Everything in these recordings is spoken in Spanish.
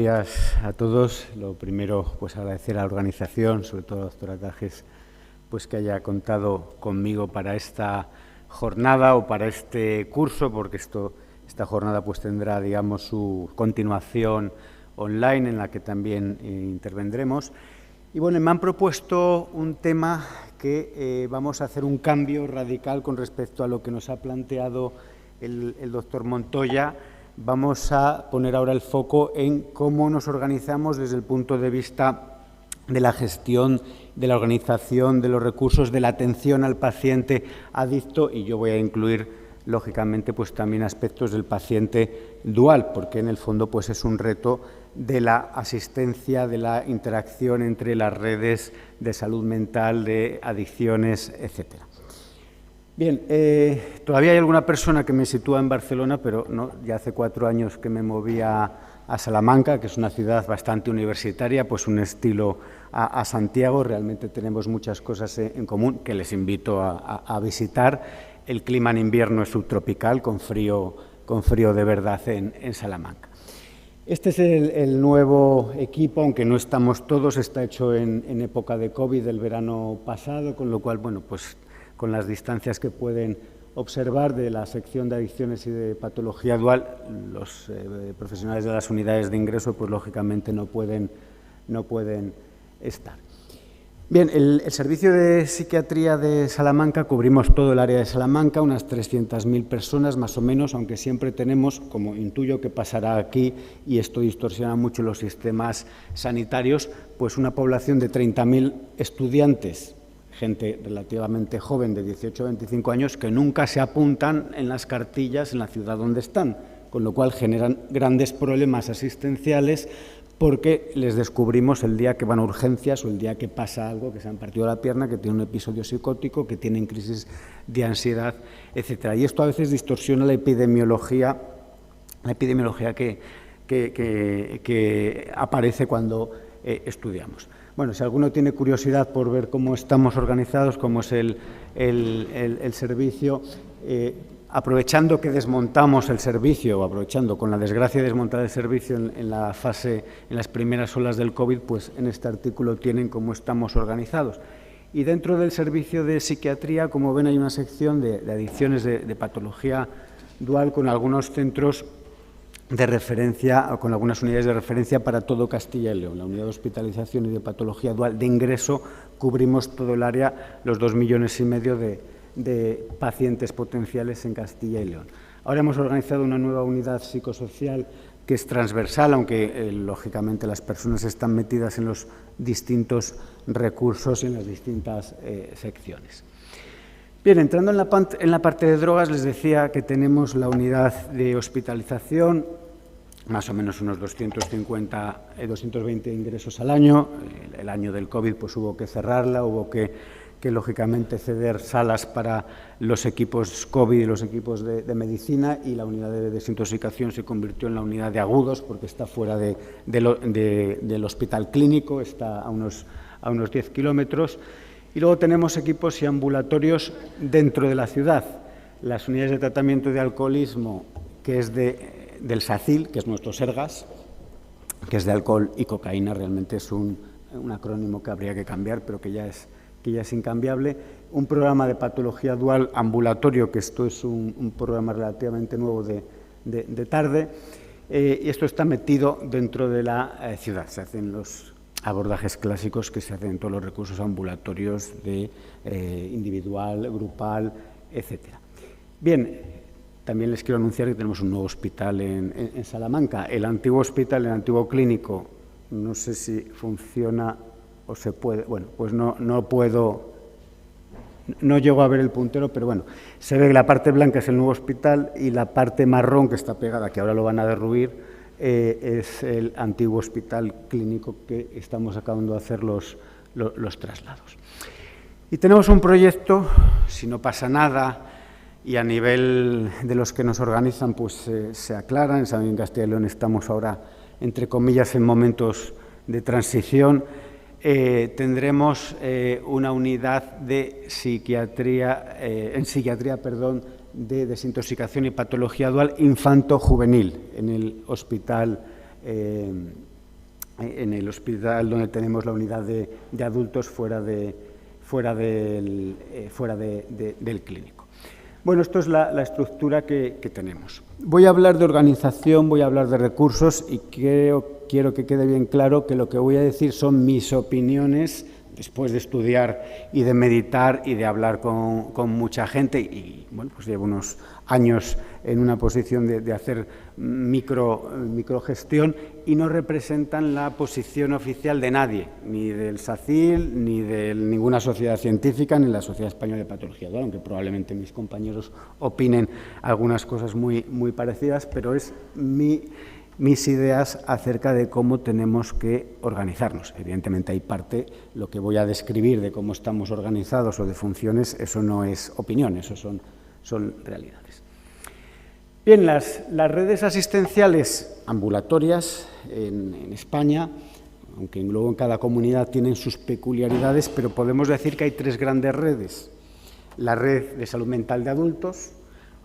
días a todos. Lo primero, pues agradecer a la organización, sobre todo a la doctora Tajes, pues que haya contado conmigo para esta jornada o para este curso, porque esta jornada pues tendrá, digamos, su continuación online en la que también intervendremos. Y bueno, me han propuesto un tema que vamos a hacer un cambio radical con respecto a lo que nos ha planteado el doctor Montoya. Vamos a poner ahora el foco en cómo nos organizamos desde el punto de vista de la gestión, de la organización, de los recursos, de la atención al paciente adicto, y yo voy a incluir, lógicamente, pues también aspectos del paciente dual, porque en el fondo pues es un reto de la asistencia, de la interacción entre las redes de salud mental, de adicciones, etcétera. Bien, todavía hay alguna persona que me sitúa en Barcelona, pero no, ya hace 4 años que me moví a Salamanca, que es una ciudad bastante universitaria, pues un estilo a Santiago. Realmente tenemos muchas cosas en común que les invito a visitar. El clima en invierno es subtropical, con frío de verdad en Salamanca. Este es el nuevo equipo, aunque no estamos todos, está hecho en época de COVID del verano pasado, con lo cual, bueno, pues con las distancias que pueden observar de la sección de adicciones y de patología dual, los profesionales de las unidades de ingreso, pues lógicamente no pueden estar. Bien, el servicio de psiquiatría de Salamanca, cubrimos todo el área de Salamanca, unas 300.000 personas más o menos, aunque siempre tenemos, como intuyo que pasará aquí, y esto distorsiona mucho los sistemas sanitarios, pues una población de 30.000 estudiantes, gente relativamente joven de 18 a 25 años que nunca se apuntan en las cartillas en la ciudad donde están, con lo cual generan grandes problemas asistenciales porque les descubrimos el día que van a urgencias o el día que pasa algo, que se han partido la pierna, que tienen un episodio psicótico, que tienen crisis de ansiedad, etcétera. Y esto a veces distorsiona la epidemiología que aparece cuando estudiamos. Bueno, si alguno tiene curiosidad por ver cómo estamos organizados, cómo es el servicio, aprovechando que desmontamos el servicio, o aprovechando con la desgracia de desmontar el servicio en las primeras olas del COVID, pues en este artículo tienen cómo estamos organizados. Y dentro del servicio de psiquiatría, como ven, hay una sección de adicciones de patología dual con algunos centros de referencia, con algunas unidades de referencia para todo Castilla y León. La unidad de hospitalización y de patología dual de ingreso cubrimos todo el área, los 2,5 millones de pacientes potenciales en Castilla y León. Ahora hemos organizado una nueva unidad psicosocial que es transversal, aunque lógicamente las personas están metidas en los distintos recursos y en las distintas secciones. Bien, entrando en la parte de drogas, les decía que tenemos la unidad de hospitalización, más o menos unos 220 ingresos al año. El año del COVID pues hubo que cerrarla, hubo que lógicamente ceder salas para los equipos COVID y los equipos de medicina, y la unidad de desintoxicación se convirtió en la unidad de agudos porque está fuera del hospital clínico, está a unos 10 kilómetros. Y luego tenemos equipos y ambulatorios dentro de la ciudad. Las unidades de tratamiento de alcoholismo, que es del SACIL, que es nuestro SERGAS, que es de alcohol y cocaína, realmente es un acrónimo que habría que cambiar, pero que ya es incambiable. Un programa de patología dual ambulatorio, que esto es un programa relativamente nuevo de tarde, y esto está metido dentro de la ciudad. Se hacen los abordajes clásicos que se hacen en todos los recursos ambulatorios de individual, grupal, etcétera. Bien, también les quiero anunciar que tenemos un nuevo hospital en Salamanca. El antiguo hospital, el antiguo clínico, no sé si funciona o se puede, bueno, pues no llego a ver el puntero, pero bueno, se ve que la parte blanca es el nuevo hospital y la parte marrón que está pegada, que ahora lo van a derruir, es el antiguo hospital clínico que estamos acabando de hacer los traslados. Y tenemos un proyecto, si no pasa nada, y a nivel de los que nos organizan pues se aclaran. Saben que en Castilla y León estamos ahora, entre comillas, en momentos de transición. Tendremos una unidad de psiquiatría, de desintoxicación y patología dual infanto-juvenil en el hospital en el hospital donde tenemos la unidad de adultos fuera del clínico. Bueno, esto es la estructura que tenemos. Voy a hablar de organización, voy a hablar de recursos y quiero que quede bien claro que lo que voy a decir son mis opiniones después de estudiar y de meditar y de hablar con mucha gente, y bueno, pues llevo unos años en una posición de hacer microgestión, y no representan la posición oficial de nadie, ni del SACIL, ni de ninguna sociedad científica, ni la Sociedad Española de Patología Dual, aunque probablemente mis compañeros opinen algunas cosas muy parecidas, pero es mis ideas acerca de cómo tenemos que organizarnos. Evidentemente hay parte, lo que voy a describir de cómo estamos organizados o de funciones, eso no es opinión, eso son realidades. Bien, las redes asistenciales ambulatorias en España, aunque luego en cada comunidad tienen sus peculiaridades, pero podemos decir que hay tres grandes redes: la red de salud mental de adultos,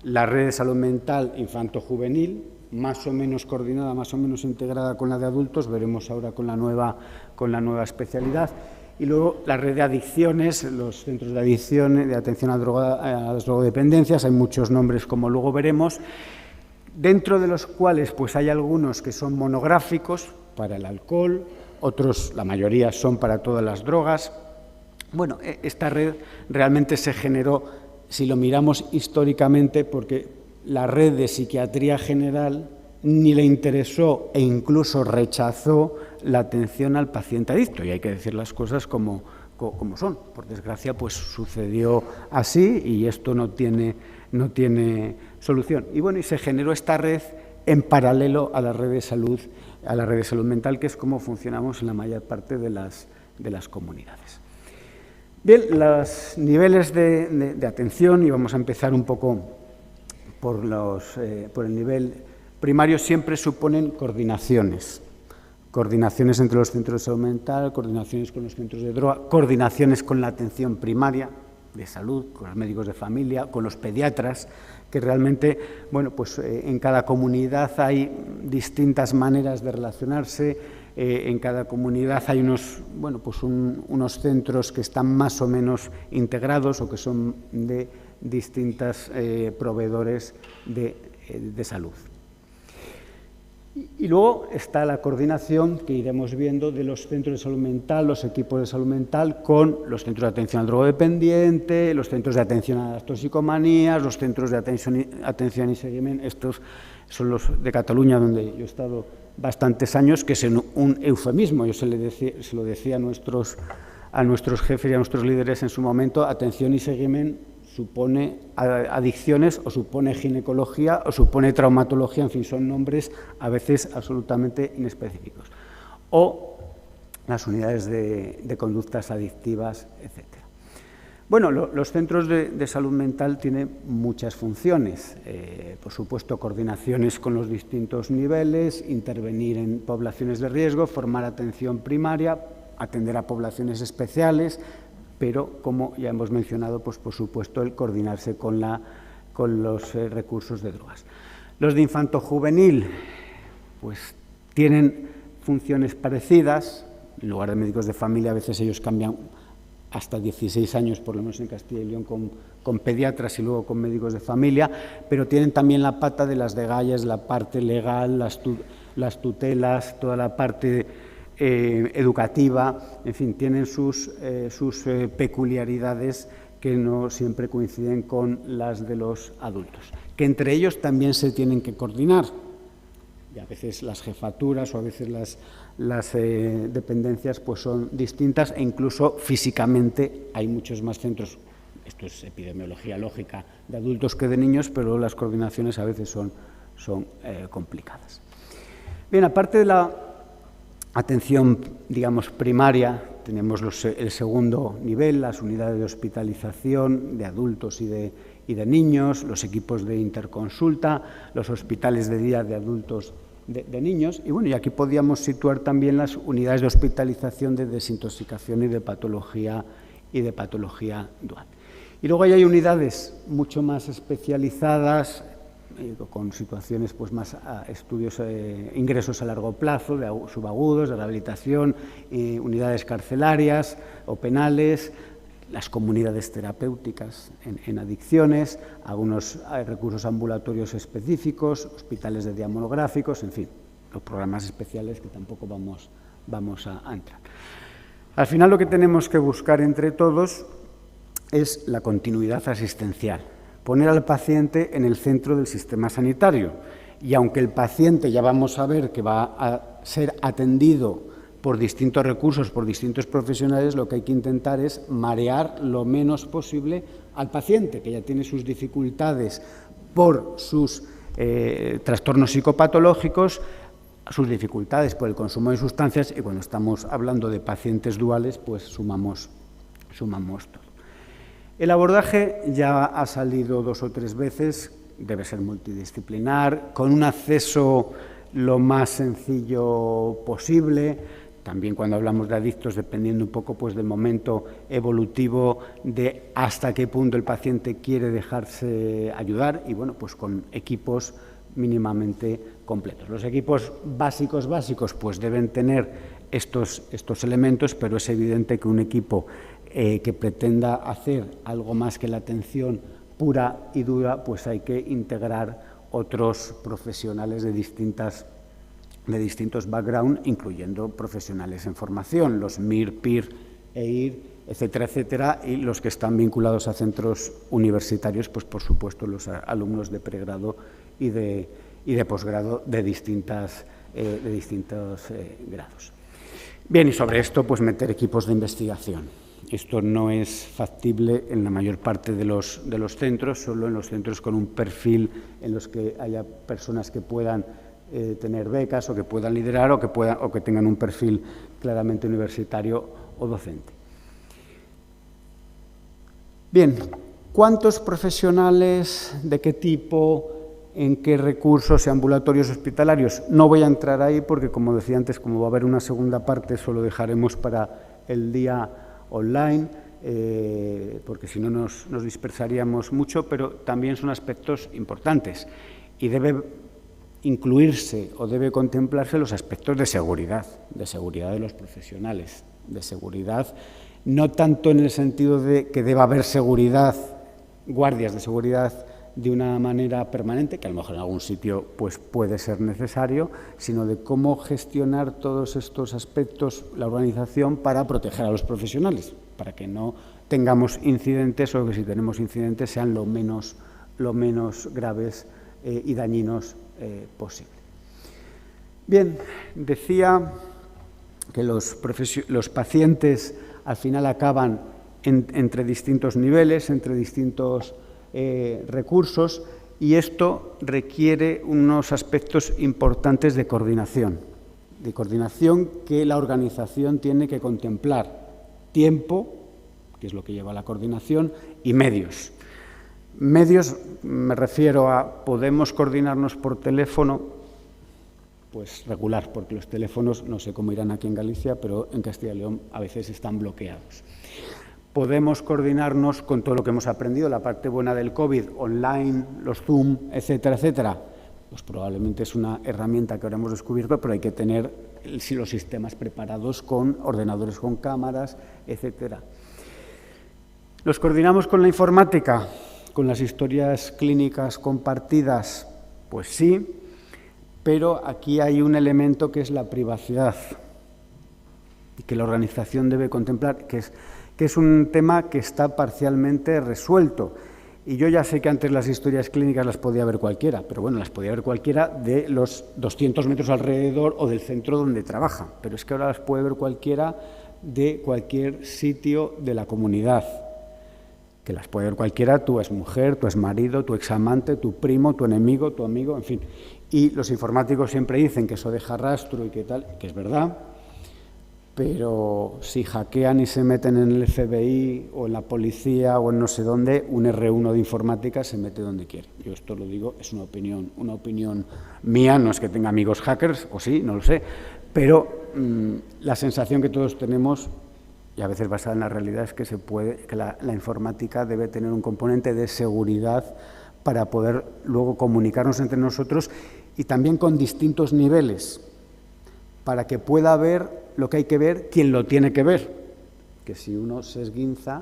la red de salud mental infanto-juvenil, más o menos coordinada, más o menos integrada con la de adultos, veremos ahora con la nueva especialidad, y luego la red de adicciones, los centros de adicción, de atención a las drogodependencias, hay muchos nombres como luego veremos, dentro de los cuales pues hay algunos que son monográficos para el alcohol, otros, la mayoría, son para todas las drogas. Bueno, esta red realmente se generó, si lo miramos históricamente, porque la red de psiquiatría general ni le interesó e incluso rechazó la atención al paciente adicto, y hay que decir las cosas como son. Por desgracia, pues sucedió así y esto no tiene solución. Y bueno, y se generó esta red en paralelo a la red de salud mental, que es como funcionamos en la mayor parte de las comunidades. Bien, los niveles de atención, y vamos a empezar un poco por el nivel primario, siempre suponen coordinaciones entre los centros de salud mental, coordinaciones con los centros de droga, coordinaciones con la atención primaria de salud, con los médicos de familia, con los pediatras, que realmente, bueno, pues en cada comunidad hay distintas maneras de relacionarse. En cada comunidad hay unos centros que están más o menos integrados o que son de distintos proveedores de salud. Y luego está la coordinación que iremos viendo de los centros de salud mental, los equipos de salud mental, con los centros de atención al drogodependiente, los centros de atención a las toxicomanías, los centros de atención y seguimiento. Estos son los de Cataluña, donde yo he estado bastantes años, que es un eufemismo. Yo se lo decía a nuestros jefes y a nuestros líderes en su momento: atención y seguimiento supone adicciones, o supone ginecología, o supone traumatología, en fin, son nombres a veces absolutamente inespecíficos. O las unidades de conductas adictivas, etc. Bueno, los centros de salud mental tienen muchas funciones. Por supuesto, coordinaciones con los distintos niveles, intervenir en poblaciones de riesgo, formar atención primaria, atender a poblaciones especiales, pero, como ya hemos mencionado, pues por supuesto el coordinarse con los recursos de drogas. Los de infanto-juvenil pues tienen funciones parecidas. En lugar de médicos de familia, a veces ellos cambian hasta 16 años, por lo menos en Castilla y León, con pediatras y luego con médicos de familia, pero tienen también la pata de las degalles, la parte legal, las tutelas, toda la parte educativa, en fin, tienen sus peculiaridades que no siempre coinciden con las de los adultos, que entre ellos también se tienen que coordinar, y a veces las jefaturas o a veces las dependencias pues son distintas, e incluso físicamente hay muchos más centros. Esto es epidemiología lógica de adultos que de niños, pero las coordinaciones a veces son complicadas. Bien, aparte de la atención, digamos, primaria, tenemos el segundo nivel, las unidades de hospitalización de adultos y de niños, los equipos de interconsulta, los hospitales de día de adultos de niños, y bueno, y aquí podíamos situar también las unidades de hospitalización de desintoxicación y de patología dual. Y luego hay unidades mucho más especializadas, con situaciones pues más estudios, ingresos a largo plazo, de subagudos, de rehabilitación, unidades carcelarias o penales, las comunidades terapéuticas en adicciones, algunos recursos ambulatorios específicos, hospitales de día monográficos, en fin, los programas especiales que tampoco vamos a entrar. Al final lo que tenemos que buscar entre todos es la continuidad asistencial, poner al paciente en el centro del sistema sanitario. Y aunque el paciente ya vamos a ver que va a ser atendido por distintos recursos, por distintos profesionales, lo que hay que intentar es marear lo menos posible al paciente, que ya tiene sus dificultades por sus trastornos psicopatológicos, sus dificultades por el consumo de sustancias, y cuando estamos hablando de pacientes duales, pues sumamos todo. El abordaje ya ha salido 2 o 3 veces, debe ser multidisciplinar, con un acceso lo más sencillo posible. También cuando hablamos de adictos, dependiendo un poco pues, del momento evolutivo, de hasta qué punto el paciente quiere dejarse ayudar, y bueno, pues con equipos mínimamente completos. Los equipos básicos, pues deben tener estos elementos, pero es evidente que un equipo que pretenda hacer algo más que la atención pura y dura, pues hay que integrar otros profesionales de distintos backgrounds, incluyendo profesionales en formación, los MIR, PIR, EIR, etcétera, etcétera, y los que están vinculados a centros universitarios, pues por supuesto los alumnos de pregrado y de posgrado de distintos grados. Bien, y sobre esto, pues meter equipos de investigación. Esto no es factible en la mayor parte de los centros, solo en los centros con un perfil en los que haya personas que puedan tener becas o que puedan liderar o que tengan un perfil claramente universitario o docente. Bien, ¿cuántos profesionales, de qué tipo, en qué recursos y ambulatorios hospitalarios? No voy a entrar ahí porque, como decía antes, como va a haber una segunda parte, solo dejaremos para el día online, porque si no nos dispersaríamos mucho, pero también son aspectos importantes y debe incluirse o debe contemplarse los aspectos de seguridad de los profesionales, de seguridad, no tanto en el sentido de que deba haber seguridad, guardias de seguridad de una manera permanente, que a lo mejor en algún sitio pues, puede ser necesario, sino de cómo gestionar todos estos aspectos, la organización, para proteger a los profesionales, para que no tengamos incidentes o que si tenemos incidentes sean lo menos graves y dañinos posible. Bien, decía que los pacientes al final acaban entre distintos niveles, entre distintos recursos, y esto requiere unos aspectos importantes de coordinación que la organización tiene que contemplar: tiempo, que es lo que lleva a la coordinación, y medios. Medios, me refiero a, podemos coordinarnos por teléfono, pues regular, porque los teléfonos, no sé cómo irán aquí en Galicia, pero en Castilla y León a veces están bloqueados. Podemos coordinarnos con todo lo que hemos aprendido, la parte buena del COVID, online, los Zoom, etcétera, etcétera. Pues probablemente es una herramienta que ahora hemos descubierto, pero hay que tener los sistemas preparados con ordenadores con cámaras, etcétera. ¿Los coordinamos con la informática? ¿Con las historias clínicas compartidas? Pues sí, pero aquí hay un elemento que es la privacidad y que la organización debe contemplar, que es un tema que está parcialmente resuelto. Y yo ya sé que antes las historias clínicas las podía ver cualquiera, pero bueno, las podía ver cualquiera de los 200 metros alrededor o del centro donde trabaja, pero es que ahora las puede ver cualquiera de cualquier sitio de la comunidad, que las puede ver cualquiera, tu exmujer, tu exmarido, tu examante, tu primo, tu enemigo, tu amigo, en fin. Y los informáticos siempre dicen que eso deja rastro y que tal, que es verdad, pero si hackean y se meten en el FBI o en la policía o en no sé dónde, un R1 de informática se mete donde quiere. Yo esto lo digo, es una opinión mía, no es que tenga amigos hackers, o sí, no lo sé, pero la sensación que todos tenemos, y a veces basada en la realidad, es que la informática debe tener un componente de seguridad para poder luego comunicarnos entre nosotros y también con distintos niveles, para que pueda ver lo que hay que ver quien lo tiene que ver. Que si uno se esguinza,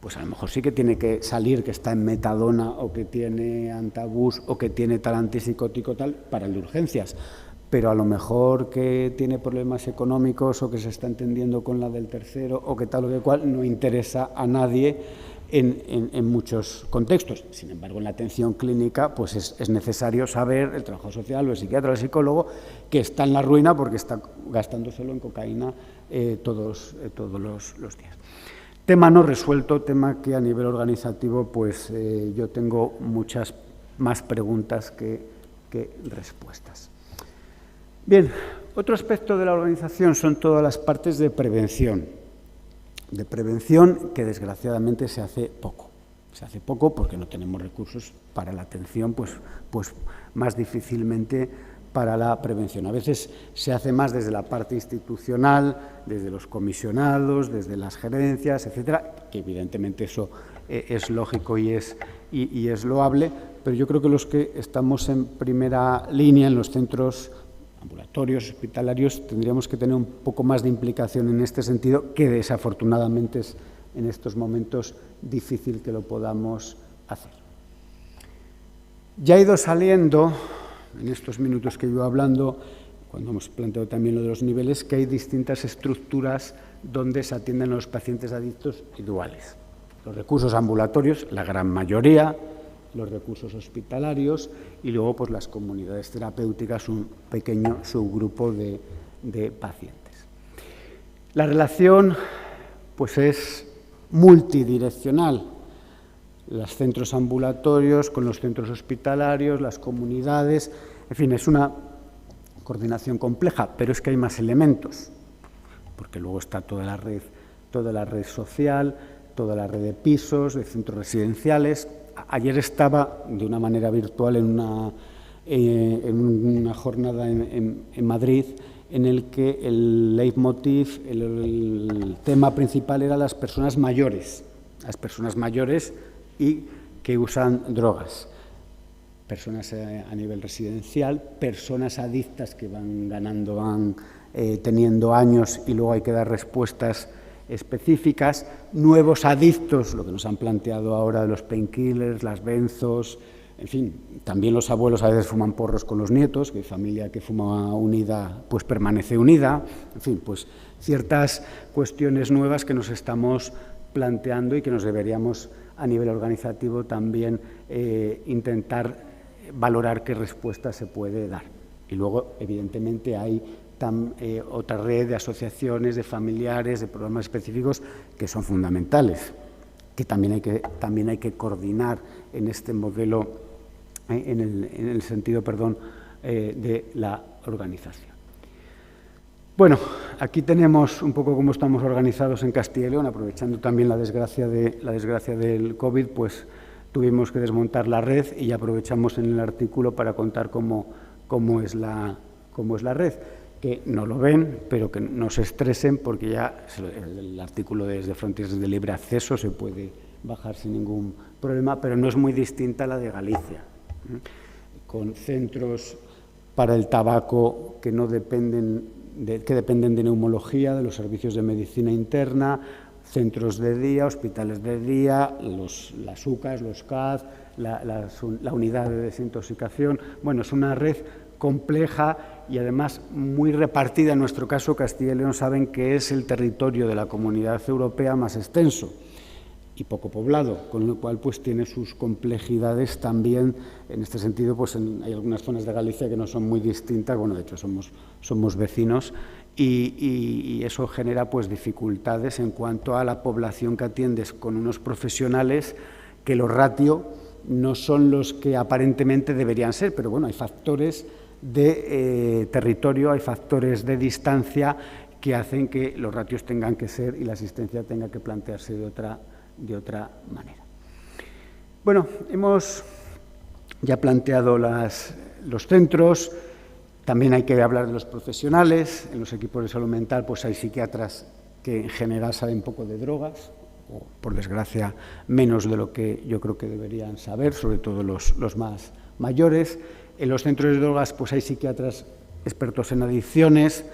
pues a lo mejor sí que tiene que salir que está en metadona o que tiene antabús o que tiene tal antipsicótico tal para el de urgencias, pero a lo mejor que tiene problemas económicos o que se está entendiendo con la del tercero o que tal o que cual no interesa a nadie en muchos contextos. Sin embargo, en la atención clínica pues es necesario saber, el trabajo social o el psiquiatra o el psicólogo, que está en la ruina porque está gastándoselo en cocaína todos los días. Tema no resuelto, tema que a nivel organizativo pues yo tengo muchas más preguntas que respuestas. Bien, otro aspecto de la organización son todas las partes de prevención que desgraciadamente se hace poco. Se hace poco porque no tenemos recursos para la atención, pues más difícilmente para la prevención. A veces se hace más desde la parte institucional, desde los comisionados, desde las gerencias, etcétera, que evidentemente eso es lógico y es loable, pero yo creo que los que estamos en primera línea en los centros ambulatorios, hospitalarios, tendríamos que tener un poco más de implicación en este sentido, que desafortunadamente es en estos momentos difícil que lo podamos hacer. Ya ha ido saliendo, en estos minutos que llevo hablando, cuando hemos planteado también lo de los niveles, que hay distintas estructuras donde se atienden a los pacientes adictos y duales. Los recursos ambulatorios, la gran mayoría, los recursos hospitalarios y luego pues las comunidades terapéuticas, un pequeño subgrupo de pacientes. La relación pues es multidireccional. Los centros ambulatorios con los centros hospitalarios, las comunidades, en fin, es una coordinación compleja, pero es que hay más elementos, porque luego está toda la red social, toda la red de pisos, de centros residenciales. Ayer estaba de una manera virtual en una jornada en Madrid en el que el leitmotiv, el tema principal era las personas mayores y que usan drogas. Personas a nivel residencial, personas adictas que van teniendo años y luego hay que dar respuestas específicas, nuevos adictos, lo que nos han planteado ahora de los painkillers, las benzos, en fin, también los abuelos a veces fuman porros con los nietos, que familia que fuma unida pues permanece unida, en fin, pues ciertas cuestiones nuevas que nos estamos planteando y que nos deberíamos a nivel organizativo también intentar valorar qué respuesta se puede dar. Y luego, evidentemente, hay otra red de asociaciones, de familiares, de programas específicos que son fundamentales, que también hay que coordinar en este modelo, en el sentido, de la organización. Bueno, aquí tenemos un poco cómo estamos organizados en Castilla y León, aprovechando también la desgracia del COVID, pues tuvimos que desmontar la red y aprovechamos en el artículo para contar cómo es la red. Que no lo ven, pero que no se estresen porque ya el artículo desde Fronteras de Libre Acceso se puede bajar sin ningún problema, pero no es muy distinta a la de Galicia, con centros para el tabaco que dependen de neumología, de los servicios de medicina interna, centros de día, hospitales de día, las UCAs, los CAD, la unidad de desintoxicación. Bueno, es una red compleja y además muy repartida. En nuestro caso, Castilla y León saben que es el territorio de la Comunidad Europea más extenso y poco poblado, con lo cual pues tiene sus complejidades también. En este sentido, pues hay algunas zonas de Galicia que no son muy distintas, bueno, de hecho somos vecinos y eso genera pues dificultades en cuanto a la población que atiendes con unos profesionales que los ratios no son los que aparentemente deberían ser, pero bueno, hay factores de territorio, hay factores de distancia que hacen que los ratios tengan que ser y la asistencia tenga que plantearse de otra manera. Bueno, hemos ya planteado los centros, también hay que hablar de los profesionales. En los equipos de salud mental pues hay psiquiatras que en general saben poco de drogas, o por desgracia menos de lo que yo creo que deberían saber, sobre todo los más mayores. En los centros de drogas pues hay psiquiatras expertos en adicciones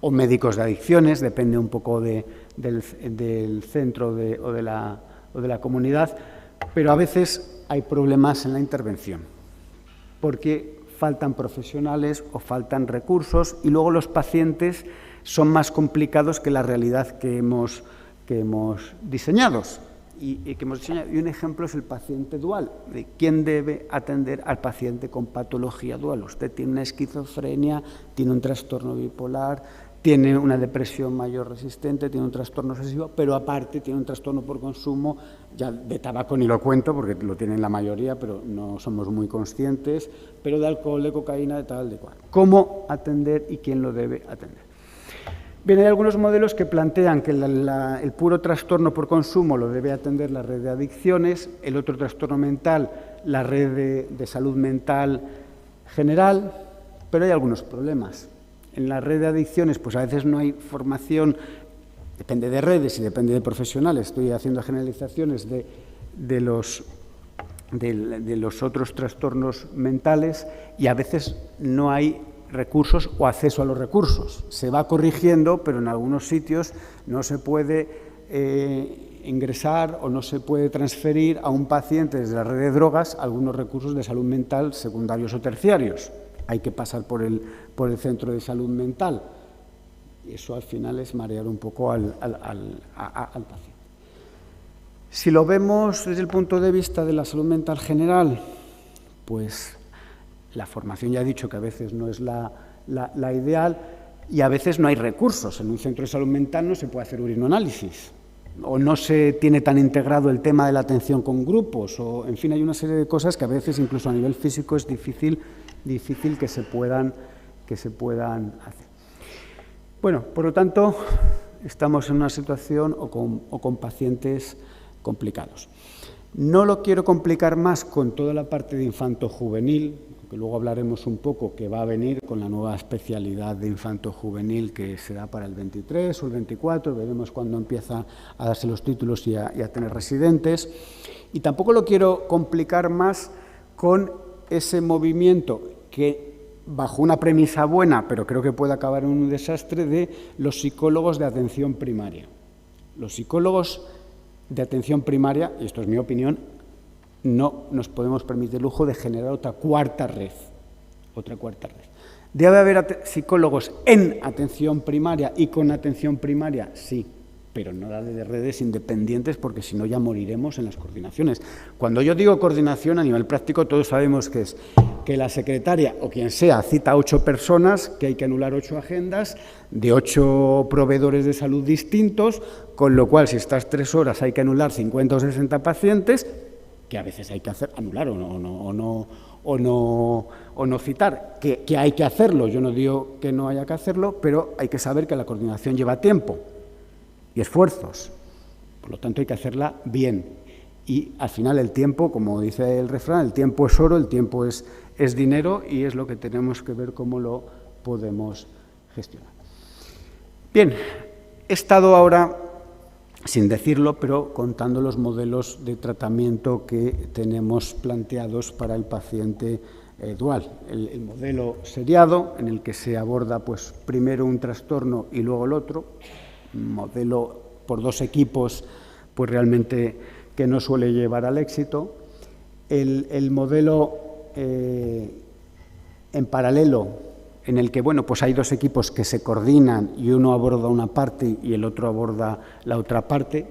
o médicos de adicciones, depende un poco del centro o de la comunidad, pero a veces hay problemas en la intervención, porque faltan profesionales o faltan recursos y luego los pacientes son más complicados que la realidad que hemos diseñado. Y un ejemplo es el paciente dual. ¿De quién debe atender al paciente con patología dual? Usted tiene una esquizofrenia, tiene un trastorno bipolar, tiene una depresión mayor resistente, tiene un trastorno obsesivo, pero aparte tiene un trastorno por consumo, ya de tabaco ni lo cuento porque lo tienen la mayoría, pero no somos muy conscientes, pero de alcohol, de cocaína, de tal, de cual. ¿Cómo atender y quién lo debe atender? Bien, hay algunos modelos que plantean que el puro trastorno por consumo lo debe atender la red de adicciones, el otro trastorno mental, la red de salud mental general, pero hay algunos problemas. En la red de adicciones, pues a veces no hay formación, depende de redes y depende de profesionales, estoy haciendo generalizaciones de los otros trastornos mentales y a veces no hay recursos o acceso a los recursos. Se va corrigiendo, pero en algunos sitios no se puede ingresar o no se puede transferir a un paciente desde la red de drogas algunos recursos de salud mental secundarios o terciarios. Hay que pasar por el centro de salud mental. Y eso al final es marear un poco al paciente. Si lo vemos desde el punto de vista de la salud mental general, pues la formación ya he dicho que a veces no es la ideal y a veces no hay recursos. En un centro de salud mental no se puede hacer urinoanálisis o no se tiene tan integrado el tema de la atención con grupos o, en fin, hay una serie de cosas que a veces incluso a nivel físico es difícil que se puedan hacer. Bueno, por lo tanto, estamos en una situación o con pacientes complicados. No lo quiero complicar más con toda la parte de infanto-juvenil, que luego hablaremos un poco, que va a venir con la nueva especialidad de infanto-juvenil que será para el 23 o el 24, veremos cuándo empieza a darse los títulos y a tener residentes. Y tampoco lo quiero complicar más con ese movimiento que, bajo una premisa buena, pero creo que puede acabar en un desastre, de los psicólogos de atención primaria. Los psicólogos de atención primaria, y esto es mi opinión, no nos podemos permitir el lujo de generar otra cuarta red. ¿Debe haber psicólogos en atención primaria y con atención primaria? Sí, pero no la de redes independientes, porque si no ya moriremos en las coordinaciones. Cuando yo digo coordinación a nivel práctico, todos sabemos que es que la secretaria o quien sea cita a 8 personas, que hay que anular 8 agendas de 8 proveedores de salud distintos, con lo cual si estás 3 horas hay que anular 50 o 60 pacientes, que a veces hay que anular o no citar, que hay que hacerlo. Yo no digo que no haya que hacerlo, pero hay que saber que la coordinación lleva tiempo y esfuerzos. Por lo tanto, hay que hacerla bien. Y al final el tiempo, como dice el refrán, el tiempo es oro, el tiempo es dinero y es lo que tenemos que ver cómo lo podemos gestionar. Bien, he estado ahora, sin decirlo, pero contando los modelos de tratamiento que tenemos planteados para el paciente dual. El modelo seriado, en el que se aborda pues, primero un trastorno y luego el otro, un modelo por 2 equipos, pues realmente que no suele llevar al éxito. El modelo en paralelo, en el que pues hay 2 equipos que se coordinan y uno aborda una parte y el otro aborda la otra parte,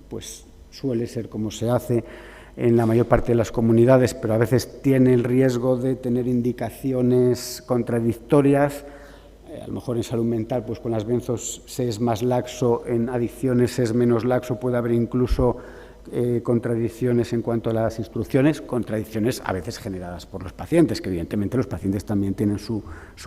pues suele ser como se hace en la mayor parte de las comunidades, pero a veces tiene el riesgo de tener indicaciones contradictorias. A lo mejor en salud mental, pues con las benzos se es más laxo, en adicciones se es menos laxo, puede haber incluso contradicciones en cuanto a las instrucciones, contradicciones a veces generadas por los pacientes, que evidentemente los pacientes también tienen su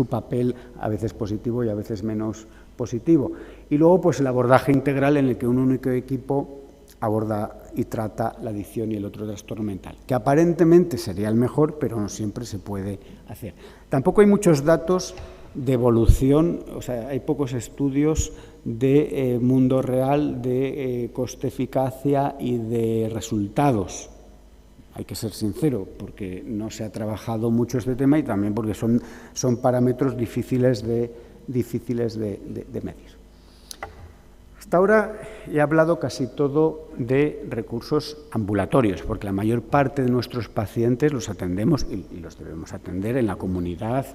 papel, a veces positivo y a veces menos positivo. Y luego pues el abordaje integral, en el que un único equipo aborda y trata la adicción y el otro trastorno mental, que aparentemente sería el mejor, pero no siempre se puede hacer. Tampoco hay muchos datos de evolución, o sea, hay pocos estudios de mundo real, de coste-eficacia y de resultados. Hay que ser sincero, porque no se ha trabajado mucho este tema y también porque son parámetros difíciles de medir. Hasta ahora he hablado casi todo de recursos ambulatorios, porque la mayor parte de nuestros pacientes los atendemos y los debemos atender en la comunidad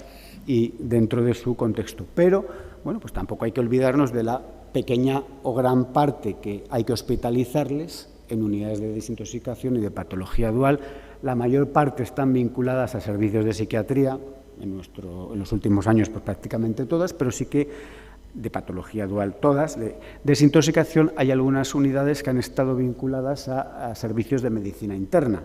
y dentro de su contexto. Pero, bueno, pues tampoco hay que olvidarnos de la pequeña o gran parte que hay que hospitalizarles en unidades de desintoxicación y de patología dual. La mayor parte están vinculadas a servicios de psiquiatría, en los últimos años pues prácticamente todas, pero sí que de patología dual todas. De desintoxicación hay algunas unidades que han estado vinculadas a servicios de medicina interna.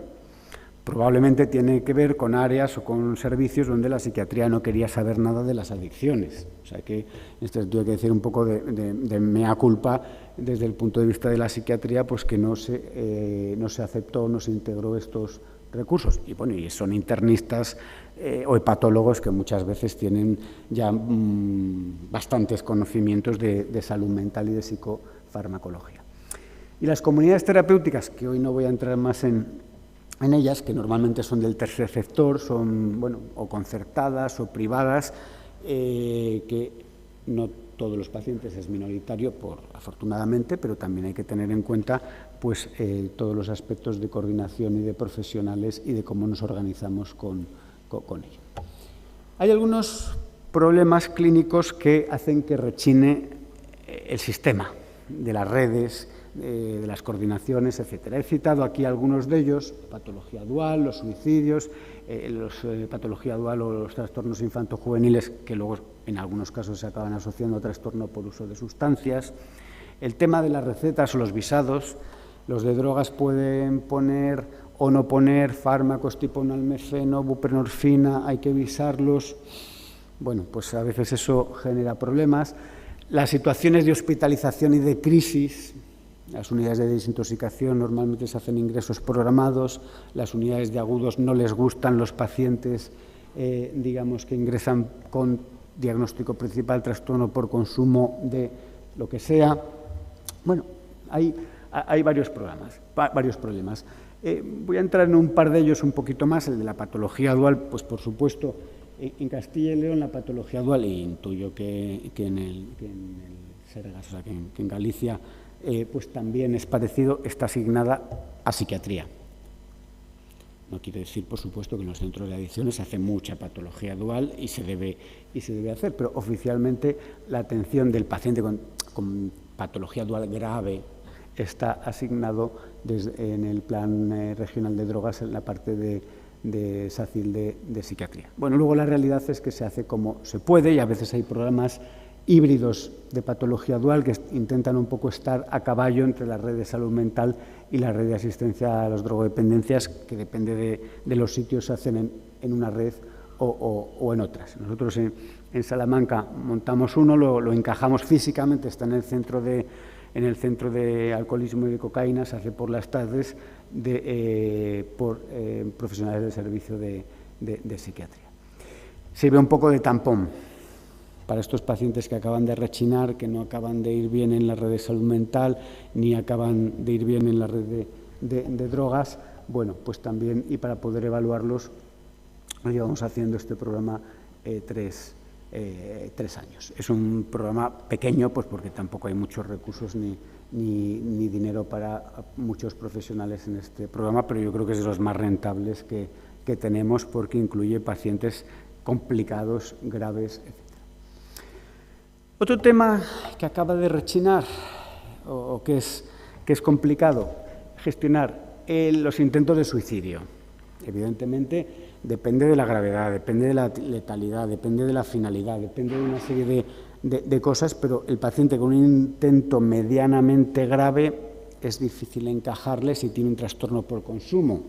Probablemente tiene que ver con áreas o con servicios donde la psiquiatría no quería saber nada de las adicciones. O sea que en este sentido hay que decir un poco de mea culpa desde el punto de vista de la psiquiatría, pues que no se aceptó, no se integró estos recursos. Y bueno, y son internistas o hepatólogos que muchas veces tienen ya bastantes conocimientos de salud mental y de psicofarmacología. Y las comunidades terapéuticas, que hoy no voy a entrar más en ellas, que normalmente son del tercer sector, son, bueno, o concertadas o privadas, que no todos los pacientes es minoritario, afortunadamente, pero también hay que tener en cuenta pues, todos los aspectos de coordinación y de profesionales y de cómo nos organizamos con ello. Hay algunos problemas clínicos que hacen que rechine el sistema de las redes, de las coordinaciones, etcétera. He citado aquí algunos de ellos: patología dual, los suicidios, patología dual o los trastornos infantojuveniles, que luego en algunos casos se acaban asociando a trastorno por uso de sustancias, el tema de las recetas o los visados. Los de drogas pueden poner o no poner fármacos tipo nalmefeno, buprenorfina, hay que visarlos. Bueno, pues a veces eso genera problemas. Las situaciones de hospitalización y de crisis. Las unidades de desintoxicación normalmente se hacen ingresos programados, las unidades de agudos no les gustan los pacientes, digamos, que ingresan con diagnóstico principal, trastorno por consumo de lo que sea. Bueno, hay varios problemas. Voy a entrar en un par de ellos un poquito más. El de la patología dual, pues por supuesto, en Castilla y León la patología dual, y intuyo que en el Sergas, o sea, que en Galicia, pues también es parecido, está asignada a psiquiatría. No quiere decir, por supuesto, que en los centros de adicciones se hace mucha patología dual y se debe hacer, pero oficialmente la atención del paciente con patología dual grave está asignado en el Plan Regional de Drogas en la parte de SACIL de psiquiatría. Bueno, luego la realidad es que se hace como se puede y a veces hay programas híbridos de patología dual que intentan un poco estar a caballo entre la red de salud mental y la red de asistencia a las drogodependencias, que depende de los sitios se hacen en una red o en otras. Nosotros en Salamanca montamos uno, lo encajamos físicamente, está en el centro de alcoholismo y de cocaína, se hace por las tardes por profesionales del servicio de psiquiatría. Sirve un poco de tampón para estos pacientes que acaban de rechinar, que no acaban de ir bien en la red de salud mental, ni acaban de ir bien en la red de drogas. Bueno, pues también, y para poder evaluarlos, llevamos haciendo este programa 3 años. Es un programa pequeño, pues porque tampoco hay muchos recursos ni dinero para muchos profesionales en este programa, pero yo creo que es de los más rentables que tenemos, porque incluye pacientes complicados, graves, etc. Otro tema que acaba de rechinar o que es complicado gestionar, los intentos de suicidio. Evidentemente depende de la gravedad, depende de la letalidad, depende de la finalidad, depende de una serie de cosas, pero el paciente con un intento medianamente grave es difícil encajarle si tiene un trastorno por consumo.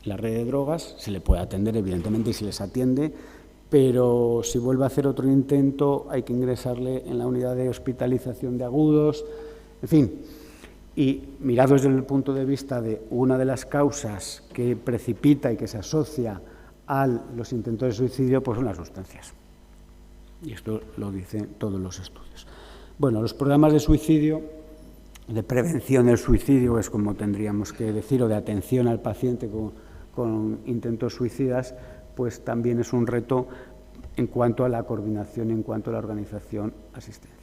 La red de drogas se le puede atender, evidentemente, y se les atiende, pero si vuelve a hacer otro intento hay que ingresarle en la unidad de hospitalización de agudos, en fin. Y mirado desde el punto de vista de una de las causas que precipita y que se asocia a los intentos de suicidio, pues son las sustancias. Y esto lo dicen todos los estudios. Bueno, los programas de suicidio, de prevención del suicidio, es como tendríamos que decir, o de atención al paciente con intentos suicidas, pues también es un reto en cuanto a la coordinación, en cuanto a la organización asistencial.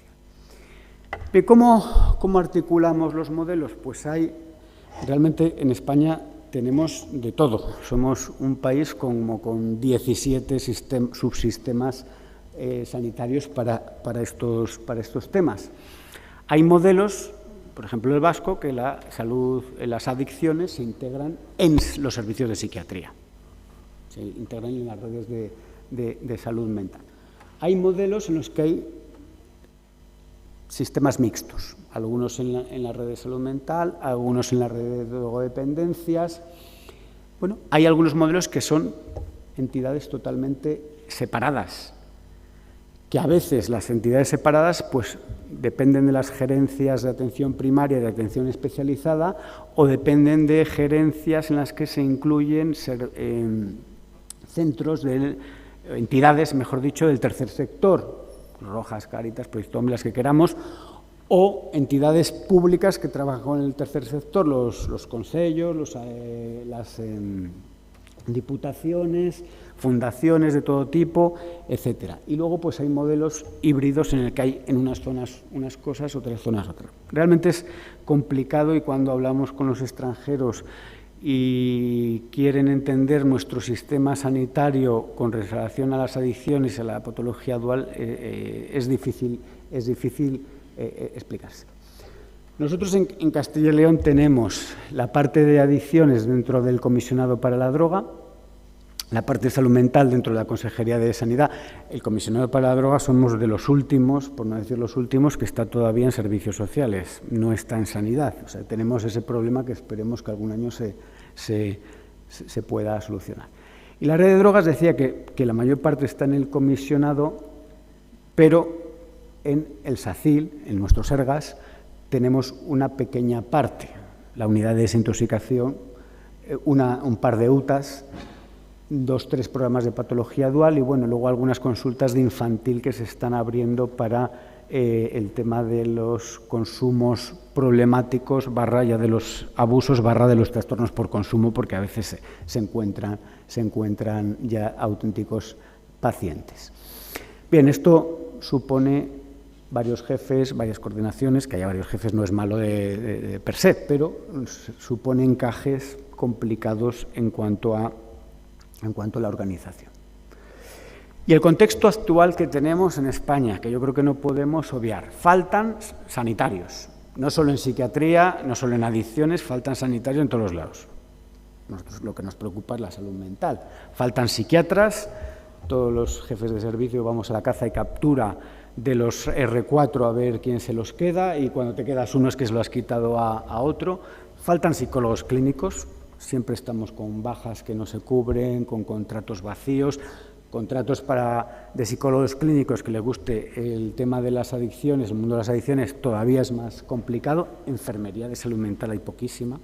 ¿Cómo articulamos los modelos? Pues realmente en España tenemos de todo. Somos un país con 17 subsistemas sanitarios para estos temas. Hay modelos, por ejemplo el vasco, que las adicciones se integran en los servicios de psiquiatría, se integran en las redes de salud mental. Hay modelos en los que hay sistemas mixtos, algunos en la red de salud mental, algunos en la red de drogodependencias. Bueno, hay algunos modelos que son entidades totalmente separadas, que a veces las entidades separadas pues dependen de las gerencias de atención primaria y de atención especializada, o dependen de gerencias en las que se incluyen centros de entidades, mejor dicho, del tercer sector, Rojas, Cáritas, Proyecto Hombre, las que queramos, o entidades públicas que trabajan con el tercer sector, los consellos, las diputaciones, fundaciones de todo tipo, etcétera. Y luego pues hay modelos híbridos en el que hay en unas zonas unas cosas, otras zonas otras. Realmente es complicado, y cuando hablamos con los extranjeros y quieren entender nuestro sistema sanitario con relación a las adicciones y a la patología dual, es difícil explicarse. Nosotros en Castilla y León tenemos la parte de adicciones dentro del Comisionado para la Droga, la parte de salud mental dentro de la Consejería de Sanidad. El Comisionado para la Droga somos de los últimos, por no decir los últimos, que está todavía en servicios sociales, no está en sanidad. O sea, tenemos ese problema que esperemos que algún año se pueda solucionar. Y la red de drogas decía que la mayor parte está en el comisionado, pero en el SACIL, en nuestros Sergas, tenemos una pequeña parte, la unidad de desintoxicación, un par de UTAs, 2-3 programas de patología dual y bueno, luego algunas consultas de infantil que se están abriendo para el tema de los consumos problemáticos, ya de los abusos, de los trastornos por consumo, porque a veces se encuentran ya auténticos pacientes. Bien, esto supone varios jefes, varias coordinaciones, que haya varios jefes no es malo de per se, pero supone encajes complicados en cuanto a la organización. Y el contexto actual que tenemos en España, que yo creo que no podemos obviar, faltan sanitarios, no solo en psiquiatría, no solo en adicciones, faltan sanitarios en todos los lados. Nosotros lo que nos preocupa es la salud mental. Faltan psiquiatras, todos los jefes de servicio vamos a la caza y captura de los R4 a ver quién se los queda, y cuando te quedas uno es que se lo has quitado a otro. Faltan psicólogos clínicos. Siempre estamos con bajas que no se cubren, con contratos vacíos, contratos de psicólogos clínicos que les guste el tema de las adicciones, el mundo de las adicciones todavía es más complicado. Enfermería de salud mental hay poquísima,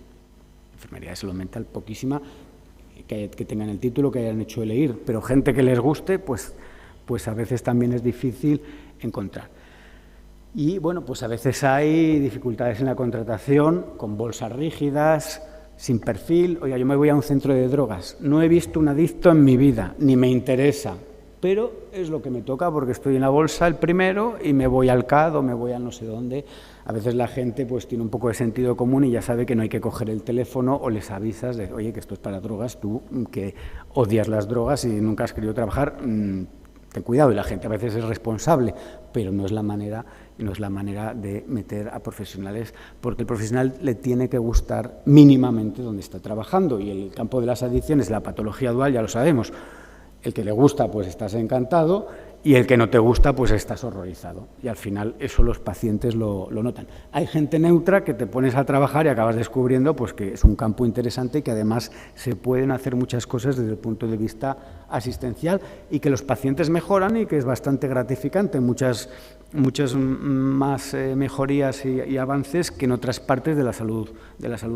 que tengan el título, que hayan hecho elegir, pero gente que les guste, pues a veces también es difícil encontrar. Y bueno, pues a veces hay dificultades en la contratación, con bolsas rígidas, sin perfil. Oiga, yo me voy a un centro de drogas, no he visto un adicto en mi vida, ni me interesa, pero es lo que me toca porque estoy en la bolsa el primero y me voy al CAD o me voy a no sé dónde. A veces la gente pues tiene un poco de sentido común y ya sabe que no hay que coger el teléfono, o les avisas de, oye, que esto es para drogas, tú que odias las drogas y nunca has querido trabajar, ten cuidado. Y la gente a veces es responsable, pero no es la manera de meter a profesionales, porque el profesional le tiene que gustar mínimamente donde está trabajando. Y el campo de las adicciones, la patología dual, ya lo sabemos. El que le gusta, pues estás encantado, y el que no te gusta, pues estás horrorizado. Y al final eso los pacientes lo notan. Hay gente neutra que te pones a trabajar y acabas descubriendo pues que es un campo interesante y que además se pueden hacer muchas cosas desde el punto de vista asistencial, y que los pacientes mejoran y que es bastante gratificante. Muchas más mejorías y avances que en otras partes de la salud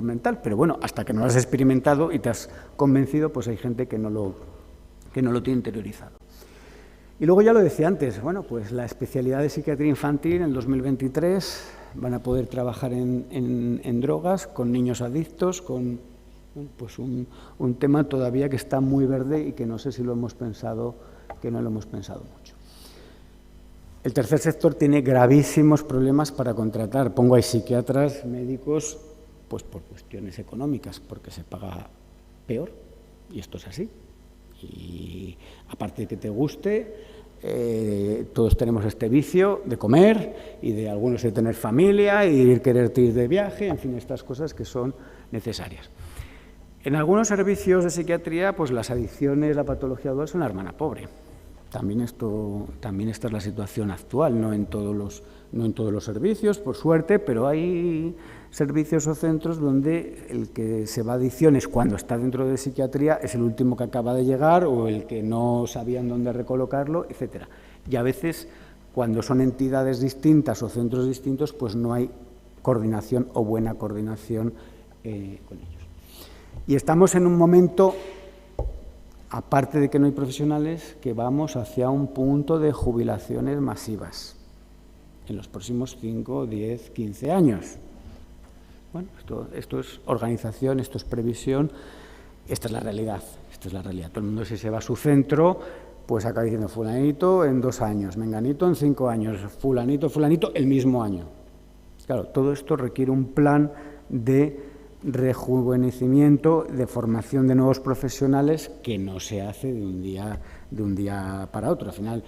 mental. Pero bueno, hasta que no lo has experimentado y te has convencido, pues hay gente que no lo tiene interiorizado. Y luego ya lo decía antes, bueno, pues la especialidad de psiquiatría infantil en el 2023 van a poder trabajar en drogas con niños adictos, con pues un tema todavía que está muy verde y que no sé si lo hemos pensado, que no lo hemos pensado mucho. El tercer sector tiene gravísimos problemas para contratar. Pongo ahí psiquiatras, médicos, pues por cuestiones económicas, porque se paga peor, y esto es así. Y aparte de que te guste, todos tenemos este vicio de comer y de algunos de tener familia y quererte ir de viaje, en fin, estas cosas que son necesarias. En algunos servicios de psiquiatría, pues las adicciones, la patología dual son la hermana pobre. También esta es la situación actual, no en todos los servicios, por suerte, pero hay servicios o centros donde el que se va a adicciones cuando está dentro de psiquiatría es el último que acaba de llegar o el que no sabían dónde recolocarlo, etcétera. Y a veces, cuando son entidades distintas o centros distintos, pues no hay coordinación o buena coordinación con ellos. Y estamos en un momento, aparte de que no hay profesionales, que vamos hacia un punto de jubilaciones masivas en los próximos 5, 10, 15 años. Bueno, esto es organización, esto es previsión, esta es la realidad, Todo el mundo, si se va a su centro, pues acaba diciendo fulanito en 2 años, menganito en 5 años, fulanito, el mismo año. Claro, todo esto requiere un plan de rejuvenecimiento, de formación de nuevos profesionales que no se hace de un día para otro. Al final,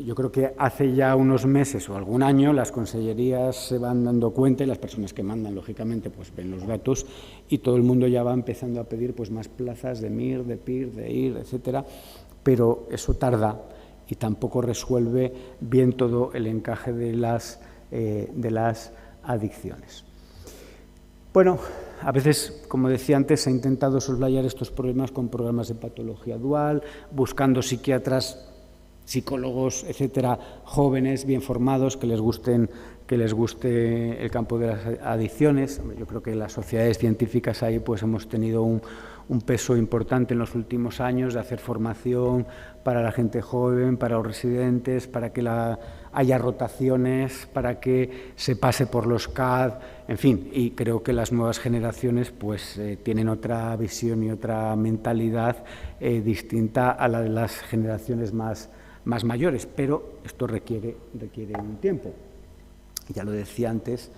yo creo que hace ya unos meses o algún año las consellerías se van dando cuenta y las personas que mandan, lógicamente, pues ven los datos y todo el mundo ya va empezando a pedir pues más plazas de MIR, de PIR, de IR, etcétera, pero eso tarda y tampoco resuelve bien todo el encaje de las adicciones. Bueno, a veces, como decía antes, se ha intentado soslayar estos problemas con programas de patología dual, buscando psiquiatras, psicólogos, etcétera, jóvenes, bien formados, que les guste el campo de las adicciones. Yo creo que las sociedades científicas ahí pues hemos tenido un peso importante en los últimos años de hacer formación para la gente joven, para los residentes, para que haya rotaciones, para que se pase por los CAD, en fin, y creo que las nuevas generaciones pues tienen otra visión y otra mentalidad distinta a la de las generaciones más mayores, pero esto requiere un tiempo. Ya lo decía antes,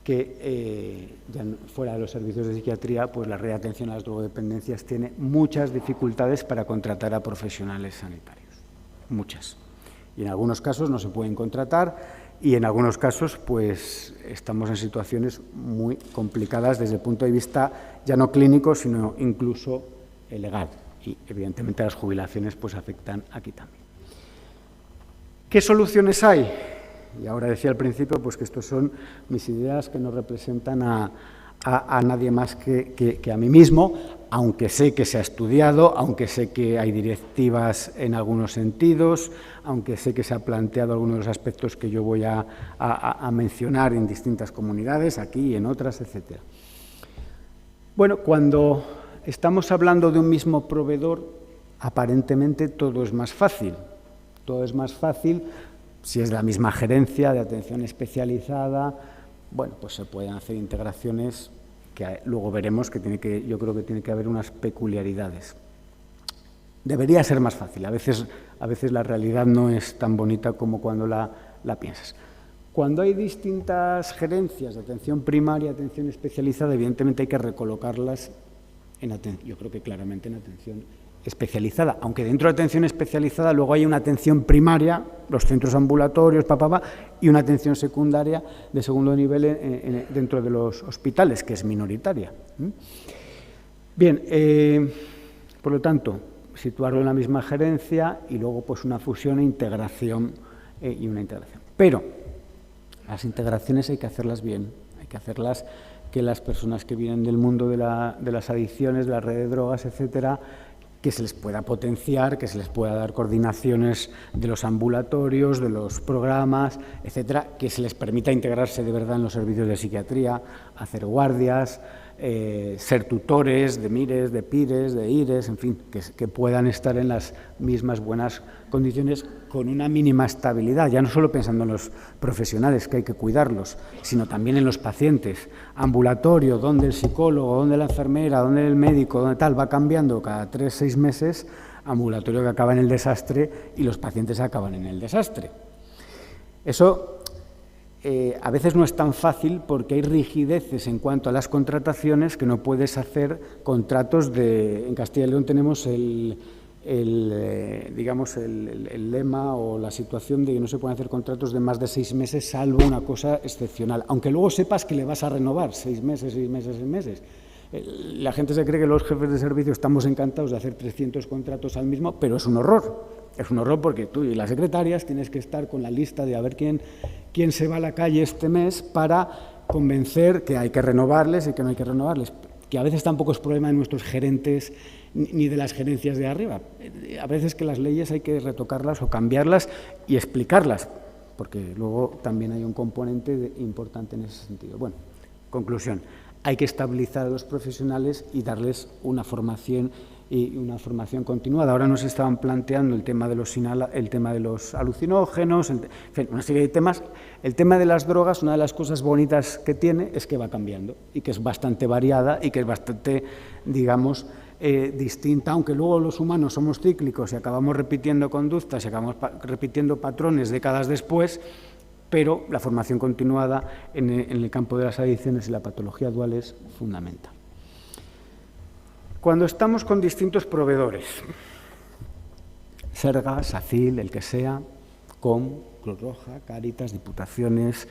que ya fuera de los servicios de psiquiatría, pues la red de atención a las drogodependencias tiene muchas dificultades para contratar a profesionales sanitarios, muchas. Y en algunos casos no se pueden contratar y en algunos casos pues estamos en situaciones muy complicadas desde el punto de vista ya no clínico, sino incluso legal. Y evidentemente las jubilaciones pues afectan aquí también. ¿Qué soluciones hay? Y ahora decía al principio pues que estas son mis ideas que no representan a nadie más que a mí mismo, aunque sé que se ha estudiado, aunque sé que hay directivas en algunos sentidos, aunque sé que se ha planteado algunos de los aspectos que yo voy a mencionar en distintas comunidades, aquí y en otras, etcétera. Bueno, cuando estamos hablando de un mismo proveedor, aparentemente todo es más fácil. Todo es más fácil si es la misma gerencia de atención especializada. Bueno, pues se pueden hacer integraciones que luego veremos que yo creo que tiene que haber unas peculiaridades. Debería ser más fácil. A veces la realidad no es tan bonita como cuando la piensas. Cuando hay distintas gerencias de atención primaria, atención especializada, evidentemente hay que recolocarlas yo creo que claramente en atención especializada, aunque dentro de atención especializada luego hay una atención primaria, los centros ambulatorios, y una atención secundaria de segundo nivel dentro de los hospitales, que es minoritaria. Bien, por lo tanto, situarlo en la misma gerencia y luego pues una fusión e integración y una integración. Pero las integraciones hay que hacerlas bien, hay que hacerlas que las personas que vienen del mundo de las adicciones, de la red de drogas, etcétera, que se les pueda potenciar, que se les pueda dar coordinaciones de los ambulatorios, de los programas, etcétera, que se les permita integrarse de verdad en los servicios de psiquiatría, hacer guardias, ser tutores de MIRES, de PIRES, de IRES, en fin, que puedan estar en las mismas buenas condiciones con una mínima estabilidad, ya no solo pensando en los profesionales, que hay que cuidarlos, sino también en los pacientes. Ambulatorio, donde el psicólogo, donde la enfermera, donde el médico, donde tal, va cambiando cada 3 o 6 meses, ambulatorio que acaba en el desastre y los pacientes acaban en el desastre. Eso a veces no es tan fácil porque hay rigideces en cuanto a las contrataciones que no puedes hacer contratos de... En Castilla y León tenemos digamos, el lema o la situación de que no se pueden hacer contratos de más de 6 meses salvo una cosa excepcional, aunque luego sepas que le vas a renovar 6 meses, 6 meses, 6 meses. La gente se cree que los jefes de servicio estamos encantados de hacer 300 contratos al mismo, pero es un horror. Es un horror porque tú y las secretarias tienes que estar con la lista de a ver quién se va a la calle este mes para convencer que hay que renovarles y que no hay que renovarles, que a veces tampoco es problema de nuestros gerentes ni de las gerencias de arriba. A veces que las leyes hay que retocarlas o cambiarlas y explicarlas, porque luego también hay un componente importante en ese sentido. Bueno, conclusión, hay que estabilizar a los profesionales y darles una formación y una formación continuada. Ahora nos estaban planteando el tema de los alucinógenos, en fin, una serie de temas. El tema de las drogas, una de las cosas bonitas que tiene es que va cambiando y que es bastante variada y que es bastante, digamos, distinta, aunque luego los humanos somos cíclicos y acabamos repitiendo conductas y acabamos repitiendo patrones décadas después, pero la formación continuada en el campo de las adicciones y la patología dual es fundamental. Cuando estamos con distintos proveedores, Serga, SACIL, el que sea, COM, Cruz Roja, Cáritas, diputaciones,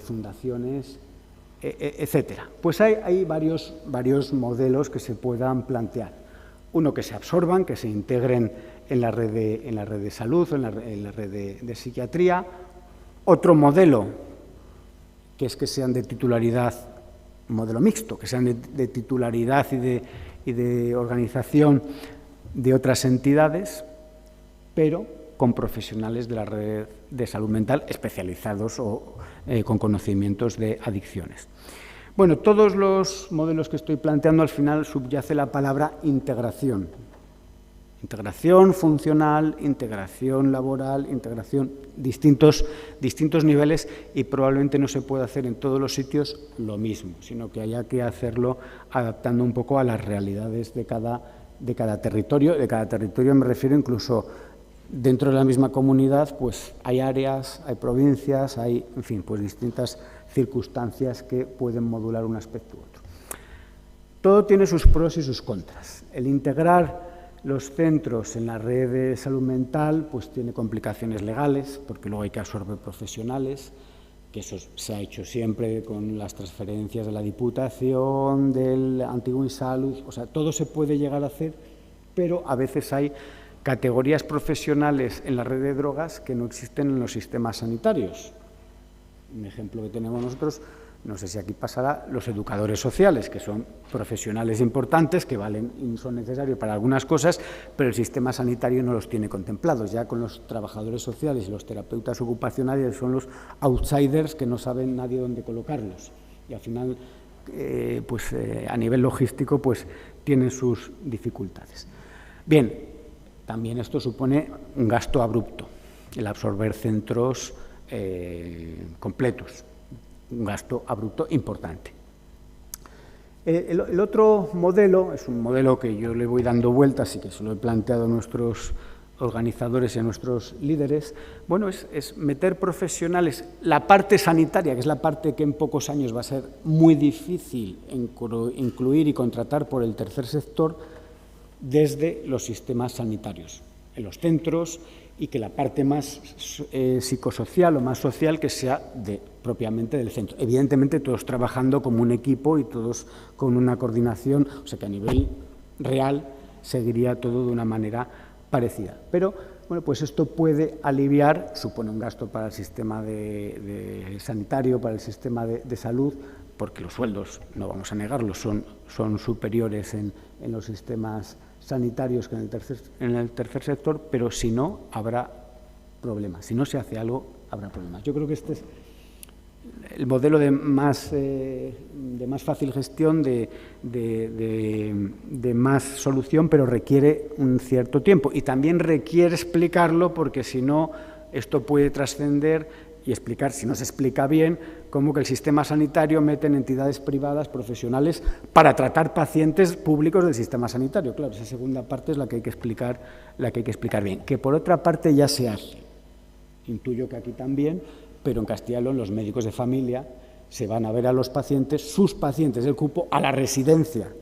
fundaciones, etcétera. Pues hay varios modelos que se puedan plantear. Uno, que se absorban, que se integren en la red de salud, en la red de psiquiatría. Otro modelo, que es que sean de titularidad, un modelo mixto, que sean de titularidad y de organización de otras entidades, pero con profesionales de la red de salud mental especializados o con conocimientos de adicciones. Bueno, todos los modelos que estoy planteando al final subyace la palabra integración. Integración funcional, integración laboral, integración, distintos niveles, y probablemente no se pueda hacer en todos los sitios lo mismo, sino que haya que hacerlo adaptando un poco a las realidades de cada territorio. De cada territorio me refiero incluso dentro de la misma comunidad, pues hay áreas, hay provincias, hay, en fin, pues distintas circunstancias que pueden modular un aspecto u otro. Todo tiene sus pros y sus contras. El integrar los centros en la red de salud mental pues tiene complicaciones legales, porque luego hay que absorber profesionales, que eso se ha hecho siempre con las transferencias de la Diputación, del antiguo INSALUD, o sea, todo se puede llegar a hacer, pero a veces hay categorías profesionales en la red de drogas que no existen en los sistemas sanitarios. Un ejemplo que tenemos nosotros, no sé si aquí pasará, los educadores sociales, que son profesionales importantes, que valen y son necesarios para algunas cosas, pero el sistema sanitario no los tiene contemplados. Ya con los trabajadores sociales y los terapeutas ocupacionales son los outsiders que no saben nadie dónde colocarlos. Y al final, a nivel logístico, pues tienen sus dificultades. Bien, también esto supone un gasto abrupto, el absorber centros completos. Un gasto abrupto importante. El otro modelo es un modelo que yo le voy dando vueltas y que se lo he planteado a nuestros organizadores y a nuestros líderes. Bueno, es meter profesionales, la parte sanitaria, que es la parte que en pocos años va a ser muy difícil incluir y contratar por el tercer sector, desde los sistemas sanitarios, en los centros, y que la parte más psicosocial o más social que sea propiamente del centro. Evidentemente todos trabajando como un equipo y todos con una coordinación, o sea que a nivel real seguiría todo de una manera parecida. Pero bueno, pues esto puede aliviar, supone un gasto para el sistema de sanitario, para el sistema de salud, porque los sueldos, no vamos a negarlo, son superiores en los sistemas sanitarios que en el tercer sector, pero si no, habrá problemas. Si no se hace algo, habrá problemas. Yo creo que esta es el modelo de más fácil gestión, de más solución, pero requiere un cierto tiempo. Y también requiere explicarlo porque si no, esto puede trascender y explicar, si no se explica bien, cómo que el sistema sanitario mete en entidades privadas, profesionales, para tratar pacientes públicos del sistema sanitario. Claro, esa segunda parte es la que hay que explicar bien. Que por otra parte ya se hace. Intuyo que aquí también, pero en Castilla y León los médicos de familia se van a ver a los pacientes, sus pacientes del cupo, a la residencia,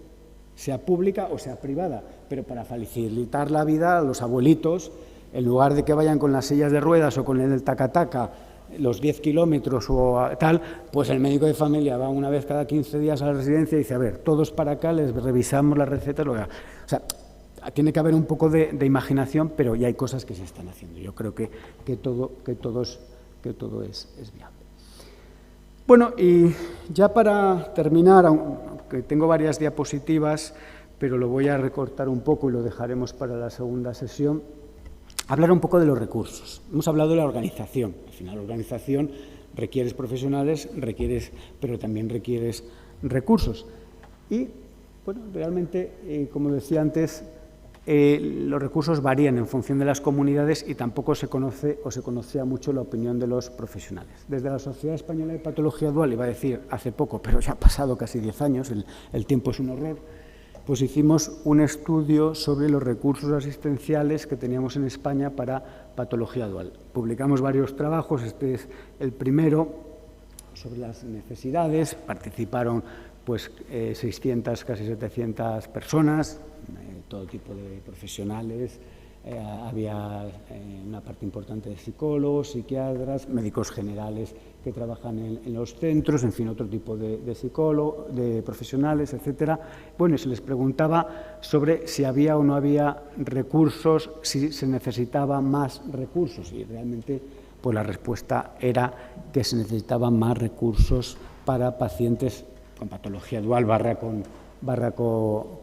sea pública o sea privada, pero para facilitar la vida a los abuelitos, en lugar de que vayan con las sillas de ruedas o con el taca-taca los 10 kilómetros o tal, pues el médico de familia va una vez cada 15 días a la residencia y dice, a ver, todos para acá, les revisamos las recetas, o sea, tiene que haber un poco de imaginación, pero ya hay cosas que se están haciendo. Yo creo que todo es viable. Bueno, y ya para terminar, aunque tengo varias diapositivas, pero lo voy a recortar un poco y lo dejaremos para la segunda sesión, hablar un poco de los recursos. Hemos hablado de la organización. Al final, la organización requieres profesionales, pero también requieres recursos. Y, bueno, realmente, como decía antes, los recursos varían en función de las comunidades y tampoco se conoce o se conocía mucho la opinión de los profesionales. Desde la Sociedad Española de Patología Dual, iba a decir hace poco, pero ya ha pasado casi 10 años, el tiempo es un horror, pues hicimos un estudio sobre los recursos asistenciales que teníamos en España para patología dual. Publicamos varios trabajos, este es el primero, sobre las necesidades. Participaron pues 600, casi 700 personas, todo tipo de profesionales, había una parte importante de psicólogos, psiquiatras, médicos generales que trabajan en los centros, en fin, otro tipo de psicólogos, de profesionales, etcétera. Bueno, se les preguntaba sobre si había o no había recursos, si se necesitaba más recursos, y realmente pues la respuesta era que se necesitaban más recursos para pacientes con patología dual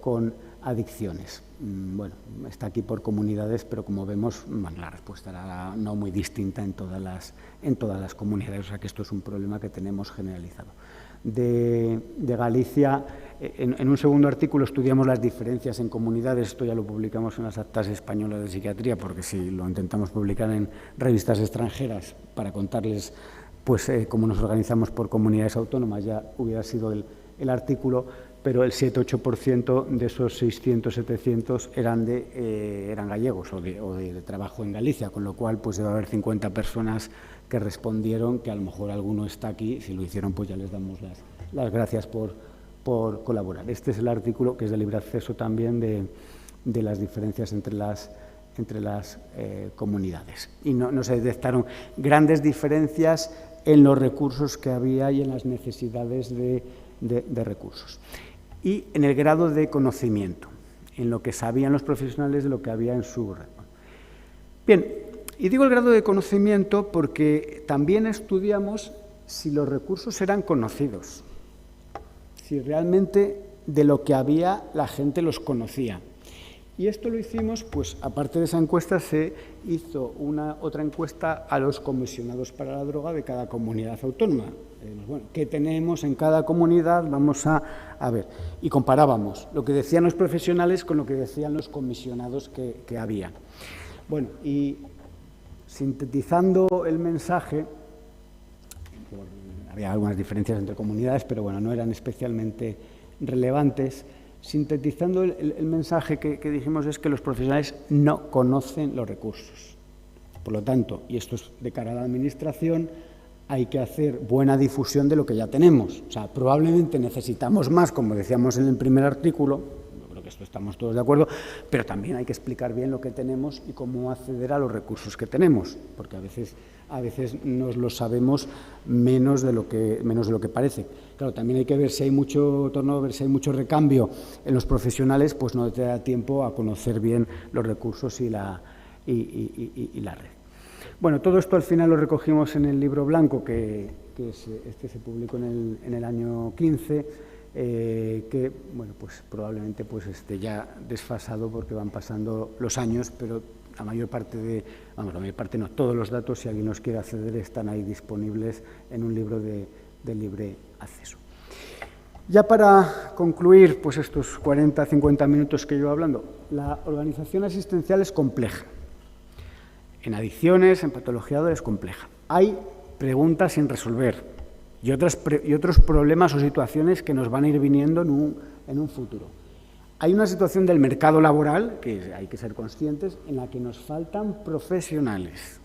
con adicciones. Bueno, está aquí por comunidades, pero como vemos, bueno, la respuesta era no muy distinta en todas las comunidades, o sea que esto es un problema que tenemos generalizado. De Galicia, en un segundo artículo estudiamos las diferencias en comunidades, esto ya lo publicamos en las actas españolas de psiquiatría, porque si lo intentamos publicar en revistas extranjeras para contarles pues cómo nos organizamos por comunidades autónomas, ya hubiera sido el artículo, pero el 7-8% de esos 600, 700 eran gallegos o de trabajo en Galicia, con lo cual pues debe haber 50 personas que respondieron, que a lo mejor alguno está aquí, si lo hicieron pues ya les damos las gracias por colaborar. Este es el artículo que es de libre acceso también de las diferencias entre las comunidades. Y no se detectaron grandes diferencias en los recursos que había y en las necesidades de recursos. Y en el grado de conocimiento, en lo que sabían los profesionales de lo que había en su red. Bien, y digo el grado de conocimiento porque también estudiamos si los recursos eran conocidos, si realmente de lo que había la gente los conocía. Y esto lo hicimos, pues aparte de esa encuesta, se hizo otra encuesta a los comisionados para la droga de cada comunidad autónoma. Bueno, ¿qué tenemos en cada comunidad? Vamos a ver. Y comparábamos lo que decían los profesionales con lo que decían los comisionados que había. Bueno, y sintetizando el mensaje, había algunas diferencias entre comunidades, pero bueno, no eran especialmente relevantes. Sintetizando el mensaje que dijimos es que los profesionales no conocen los recursos. Por lo tanto, y esto es de cara a la Administración, hay que hacer buena difusión de lo que ya tenemos. O sea, probablemente necesitamos más, como decíamos en el primer artículo, yo creo que esto estamos todos de acuerdo, pero también hay que explicar bien lo que tenemos y cómo acceder a los recursos que tenemos, porque a veces nos lo sabemos menos de lo que parece. Claro, también hay que ver si hay mucho turnover, si hay mucho recambio en los profesionales, pues no te da tiempo a conocer bien los recursos y la red. Bueno, todo esto al final lo recogimos en el libro blanco, que se publicó en el año 15, que bueno, pues probablemente pues esté ya desfasado porque van pasando los años, pero la mayor parte no, todos los datos, si alguien los quiere acceder, están ahí disponibles en un libro de de libre acceso. Ya para concluir pues estos 40-50 minutos que llevo hablando, la organización asistencial es compleja. En adicciones, en patología es compleja. Hay preguntas sin resolver y otros problemas o situaciones que nos van a ir viniendo en un futuro. Hay una situación del mercado laboral, que hay que ser conscientes, en la que nos faltan profesionales.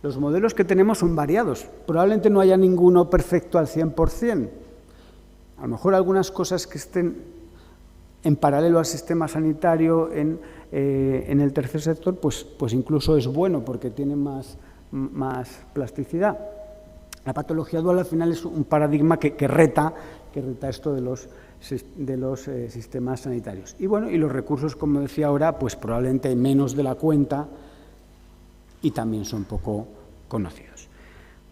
Los modelos que tenemos son variados. Probablemente no haya ninguno perfecto al 100%. A lo mejor algunas cosas que estén en paralelo al sistema sanitario en el tercer sector, pues incluso es bueno porque tiene más plasticidad. La patología dual al final es un paradigma que reta esto de los sistemas sanitarios. Y bueno, y los recursos, como decía ahora, pues probablemente hay menos de la cuenta y también son poco conocidos.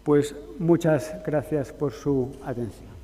Pues muchas gracias por su atención.